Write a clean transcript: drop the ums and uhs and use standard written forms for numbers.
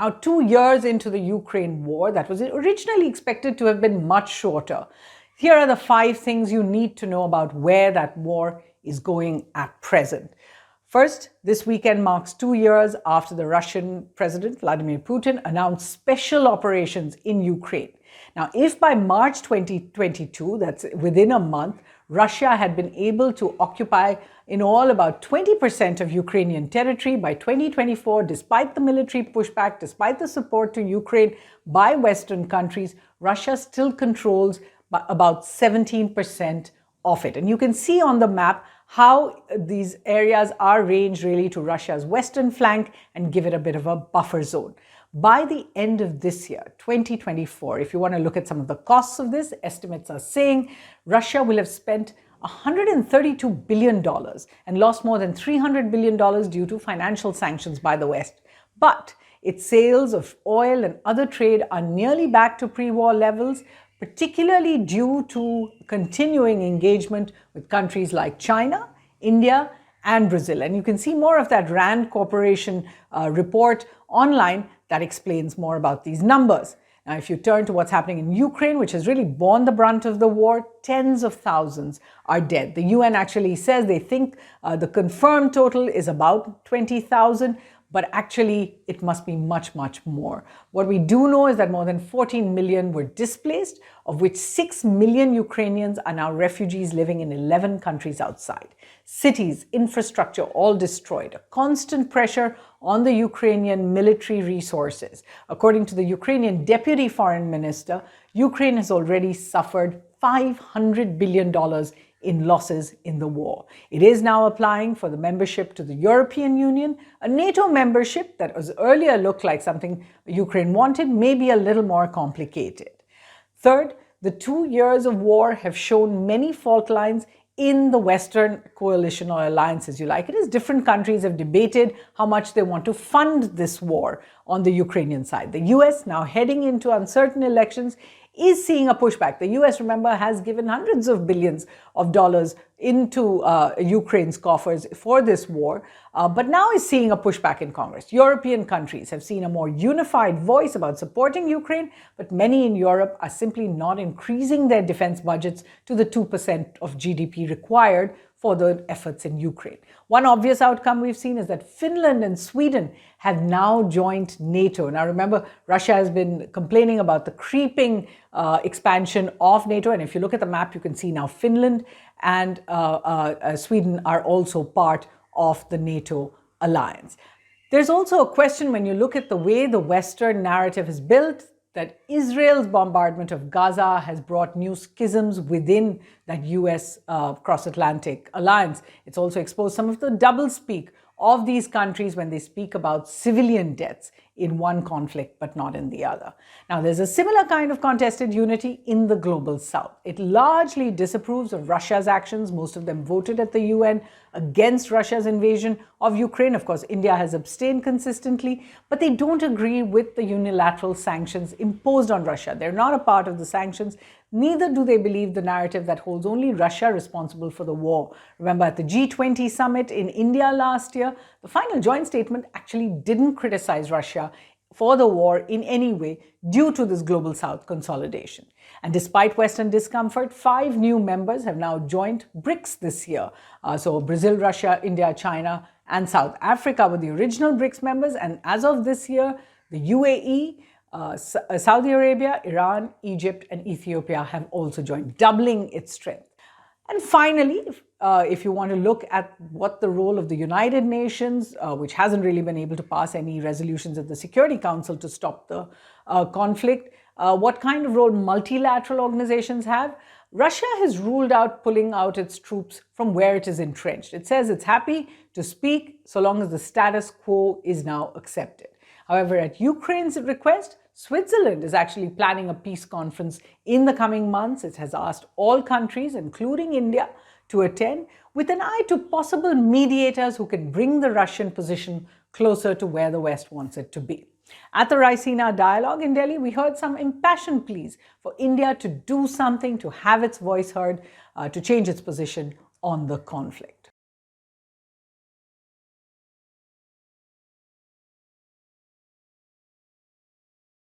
Now, 2 years into the Ukraine war, that was originally expected to have been much shorter. Here are the 5 things you need to know about where that war is going at present. First, this weekend marks 2 years after the Russian President Vladimir Putin announced special operations in Ukraine. Now, if by March 2022, that's within a month, Russia had been able to occupy in all about 20% of Ukrainian territory by 2024, despite the military pushback, despite the support to Ukraine by Western countries, Russia still controls about 17% of it. And you can see on the map how these areas are ranged really to Russia's western flank and give it a bit of a buffer zone. By the end of this year, 2024, if you want to look at some of the costs of this, estimates are saying Russia will have spent $132 billion and lost more than $300 billion due to financial sanctions by the West. But its sales of oil and other trade are nearly back to pre-war levels, particularly due to continuing engagement with countries like China, India, and Brazil. And you can see more of that RAND Corporation report online that explains more about these numbers. Now, if you turn to what's happening in Ukraine, which has really borne the brunt of the war, tens of thousands are dead. The UN actually says they think the confirmed total is about 20,000, but actually it must be much, much more. What we do know is that more than 14 million were displaced, of which 6 million Ukrainians are now refugees living in 11 countries outside. Cities, infrastructure, all destroyed. A constant pressure on the Ukrainian military resources. According to the Ukrainian Deputy Foreign Minister, Ukraine has already suffered $500 billion in losses in the war. It is now applying for the membership to the European Union. A NATO membership that was earlier looked like something Ukraine wanted may be a little more complicated. Third, the 2 years of war have shown many fault lines in the Western coalition or alliance, as you like it is. Different countries have debated how much they want to fund this war on the Ukrainian side. The US, now heading into uncertain elections, is seeing a pushback. The US, remember, has given hundreds of billions of dollars into Ukraine's coffers for this war, but now is seeing a pushback in Congress. European countries have seen a more unified voice about supporting Ukraine, but many in Europe are simply not increasing their defense budgets to the 2% of GDP required for the efforts in Ukraine. One obvious outcome we've seen is that Finland and Sweden have now joined NATO. Now remember, Russia has been complaining about the creeping expansion of NATO. And if you look at the map, you can see now Finland and Sweden are also part of the NATO alliance. There's also a question when you look at the way the Western narrative is built, that Israel's bombardment of Gaza has brought new schisms within that US cross-Atlantic alliance. It's also exposed some of the doublespeak of these countries when they speak about civilian deaths in one conflict but not in the other. Now, there's a similar kind of contested unity in the global south. It largely disapproves of Russia's actions. Most of them voted at the UN against Russia's invasion of Ukraine. Of course, India has abstained consistently, but they don't agree with the unilateral sanctions imposed on Russia. They're not a part of the sanctions. Neither do they believe the narrative that holds only Russia responsible for the war. Remember, at the G20 summit in India last year, the final joint statement actually didn't criticize Russia for the war in any way due to this global south consolidation. And despite Western discomfort, 5 new members have now joined BRICS this year. So Brazil, Russia, India, China, and South Africa were the original BRICS members. And as of this year, the UAE, Saudi Arabia, Iran, Egypt, and Ethiopia have also joined, doubling its strength. And finally, if you want to look at what the role of the United Nations, which hasn't really been able to pass any resolutions at the Security Council to stop the conflict, what kind of role multilateral organizations have, Russia has ruled out pulling out its troops from where it is entrenched. It says it's happy to speak so long as the status quo is now accepted. However, at Ukraine's request, Switzerland is actually planning a peace conference in the coming months. It has asked all countries, including India, to attend with an eye to possible mediators who can bring the Russian position closer to where the West wants it to be. At the Raisina dialogue in Delhi, we heard some impassioned pleas for India to do something, to have its voice heard, to change its position on the conflict.